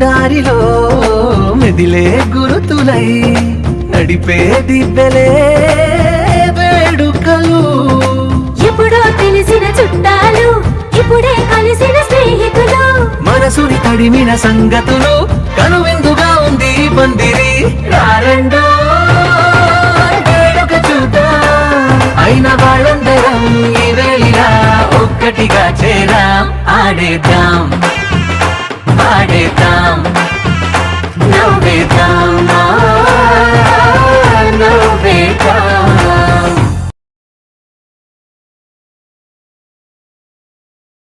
దారిలో మెదిలే గురుతులై నడిపే దివ్వెలే వేడుకలు. ఎప్పుడో తెలిసిన చుట్టాలు ఇప్పుడే కలిసిన స్నేహితులు, మనసుని తడిమిన సంగతులు కనువిందుగా ఉంది పందిరి. రారండో వేడుక చూద్దాం, అయిన వాళ్ళందరం ఈ వేళ ఒక్కటిగా చేరాం, ఆడేద్దాం.